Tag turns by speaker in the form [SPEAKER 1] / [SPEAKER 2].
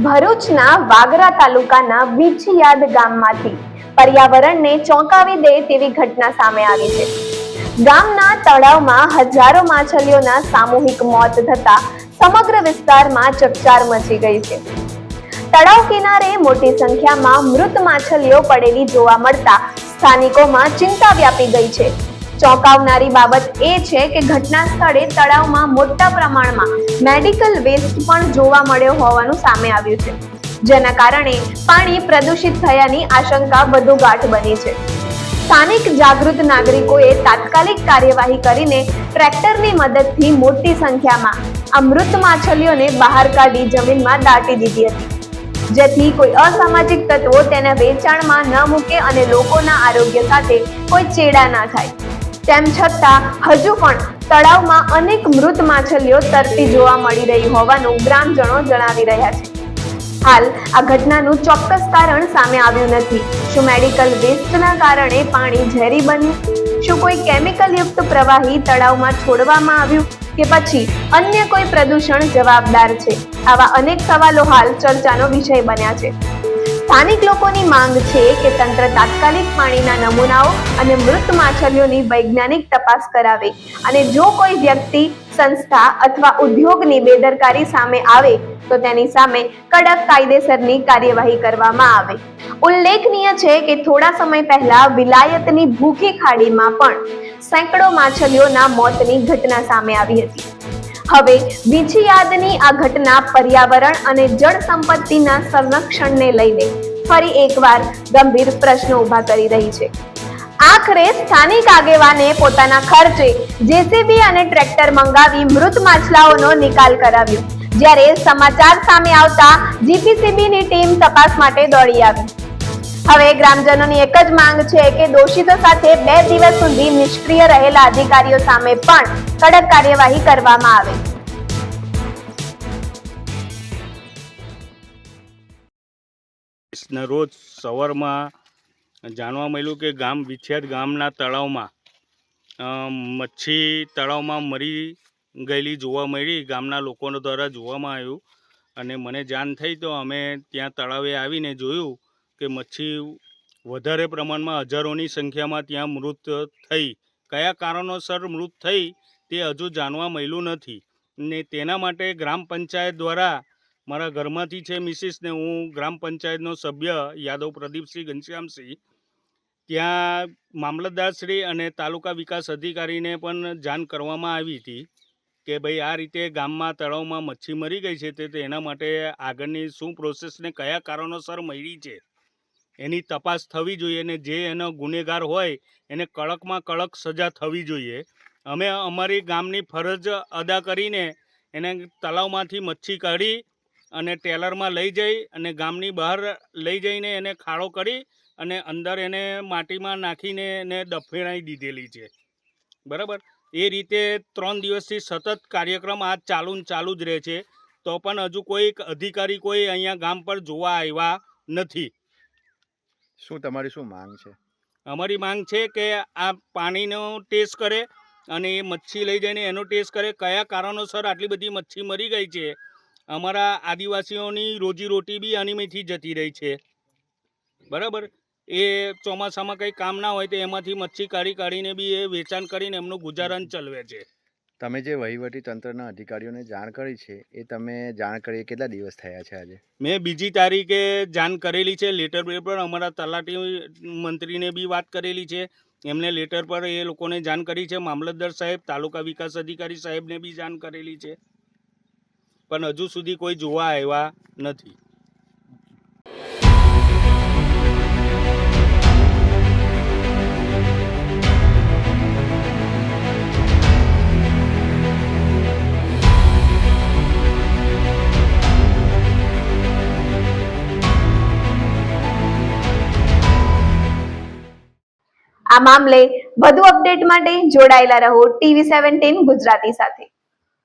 [SPEAKER 1] ભરૂચના વાગરા તાલુકાના વિછિયાદ ગામમાંથી પર્યાવરણને ચોંકાવી દે તેવી ઘટના સામે આવી છે। ગામના તળાવમાં હજારો માછલીઓના સામૂહિક મોત થતા સમગ્ર વિસ્તારમાં ચકચાર મચી ગઈ છે। તળાવ કિનારે મોટી સંખ્યામાં મૃત માછલીઓ પડેલી જોવા મળતા સ્થાનિકોમાં ચિંતા વ્યાપી ગઈ છે। ચોંકાવનારી બાબત એ છે કે ઘટના સ્થળે તળાવમાં મોટા પ્રમાણમાં મેડિકલ વેસ્ટ પણ જોવા મળ્યો હોવાનું સામે આવ્યું છે, જેના કારણે પાણી પ્રદૂષિત થયાની આશંકા વધુ ગાઢ બની છે। સ્થાનિક જાગૃત નાગરિકોએ તાત્કાલિક કાર્યવાહી કરીને ટ્રેક્ટરની મદદથી મોટી સંખ્યામાં આ મૃત માછલીઓને બહાર કાઢી જમીનમાં દાટી દીધી હતી, જેથી કોઈ અસામાજિક તત્વો તેના વેચાણમાં ન મૂકે અને લોકોના આરોગ્ય સાથે કોઈ ચેડા ના થાય। તેમ છતાં હજુ પણ તળાવમાં અનેક મૃત માછલીઓ તરતી જોવા મળી રહી હોવાનું ગ્રામજનો જણાવી રહ્યા છે। હાલ આ ઘટનાનું ચોક્કસ કારણ સામે આવ્યું નથી। શું મેડિકલ વેસ્ટના કારણે પાણી ઝેરી બન્યું? શું કોઈ કેમિકલ યુક્ત પ્રવાહી તળાવમાં છોડવામાં આવ્યું કે પછી અન્ય કોઈ પ્રદૂષણ જવાબદાર છે? આવા અનેક સવાલો હાલ ચર્ચાનો વિષય બન્યા છે। સ્થાનિક લોકોની માંગ છે કે તંત્ર તાત્કાલિક પાણીના નમૂનાઓ અને મૃત માછલીઓની વૈજ્ઞાનિક તપાસ કરાવે અને જો કોઈ વ્યક્તિ, સંસ્થા અથવા ઉદ્યોગની બેદરકારી સામે આવે તો તેની સામે કડક કાયદેસરની કાર્યવાહી કરવામાં આવે। ઉલ્લેખનીય છે કે થોડા સમય પહેલા વિલાયતની ભૂખી ખાડીમાં પણ સેંકડો માછલીઓના મોતની ઘટના સામે આવી હતી। હવે વિછિયાદની આ ઘટના પર્યાવરણ અને જળ સંપત્તિના સંરક્ષણને લઈને ફરી એકવાર ગંભીર પ્રશ્નો ઊભા કરી રહી છે। આખરે સ્થાનિક આગેવાને પોતાના ખર્ચે જેસીબી અને ટ્રેક્ટર મંગાવી મૃત માછલાઓનો નિકાલ કરાવ્યો, જ્યારે સમાચાર સામે આવતા જીપીસીબીની ટીમ તપાસ માટે દોડી આવી। હવે ગ્રામજનોની એક જ માંગ છે કે દોષિતો સાથે 2 દિવસ સુધી નિષ્ક્રિય રહેલા અધિકારીઓ સામે પણ કડક કાર્યવાહી કરવામાં આવે।
[SPEAKER 2] રોજ સવારમાં જાણવા મળ્યું કે ગામ વિછિયાદ ગામના તળાવમાં મચ્છી તળાવમાં મરી ગયેલી જોવા મળી। ગામના લોકો દ્વારા જોવામાં આવ્યું અને મને જાણ થઈ તો અમે ત્યાં તળાવે આવીને જોયું કે મચ્છી વધારે પ્રમાણમાં હજારોની સંખ્યામાં ત્યાં મૃત થઈ। કયા કારણોસર મૃત થઈ તે હજુ જાણવા મળ્યું નથી ને તેના માટે ગ્રામ પંચાયત દ્વારા મારા ઘરમાંથી છે મિસિસ ને હું ગ્રામ પંચાયતનો સભ્ય યાદવ પ્રદીપસિંહ ઘનશ્યામસિંહ ત્યાં મામલતદારશ્રી અને તાલુકા વિકાસ અધિકારીને પણ જાણ કરવામાં આવી હતી કે ભાઈ આ રીતે ગામમાં તળાવમાં મચ્છી મરી ગઈ છે તે એના માટે આગળની શું પ્રોસેસને કયા કારણોસર મરી છે એની તપાસ થવી જોઈએ અને જે એનો ગુનેગાર હોય એને કડકમાં કડક સજા થવી જોઈએ। અમે અમારી ગામની ફરજ અદા કરીને એને તળાવમાંથી મચ્છી કાઢી અને ટેલરમાં લઈ જઈ અને ગામની બહાર લઈ જઈને એને ખાડો કરી અને અંદર એને માટીમાં નાખીને એને દફનાવી દીધેલી છે, બરાબર। એ રીતે 3 દિવસથી સતત કાર્યક્રમ આ ચાલુ જ રહે છે, તો પણ હજુ કોઈ અધિકારી કોઈ અહીંયા ગામ પર જોવા આવ્યા નથી।
[SPEAKER 3] શું તમારી શું માંગ છે?
[SPEAKER 2] અમારી માંગ છે કે આ પાણીનો ટેસ્ટ કરે અને એ મચ્છી લઈ જઈને એનો ટેસ્ટ કરે, કયા કારણોસર આટલી બધી મચ્છી મરી ગઈ છે। અમારા આદિવાસીઓની રોજીરોટી બી આનીમાંથી જતી રહી છે, બરાબર। એ ચોમાસામાં કંઈ કામ ના હોય તો એમાંથી મચ્છી કાઢીને બી એ વેચાણ કરીને એમનું ગુજરાન ચલાવે છે।
[SPEAKER 3] તમે જે વહીવટી તંત્રના અધિકારીઓને જાણ કરી છે એ તમે જાણ કરી કેટલા દિવસ થયા છે આજે?
[SPEAKER 2] મેં 2 તારીખે જાણ કરેલી છે લેટર પર। અમારા તલાટી મંત્રીને બી વાત કરેલી છે, એમને લેટર પર એ લોકોને જાણ કરી છે। મામલતદાર સાહેબ, તાલુકા વિકાસ અધિકારી સાહેબને બી જાણ કરેલી છે, પણ હજુ સુધી કોઈ જોવા આવ્યા નથી।
[SPEAKER 1] આ મામલે વધુ અપડેટ માટે જોડાયેલા રહો TV17 ગુજરાતી સાથે।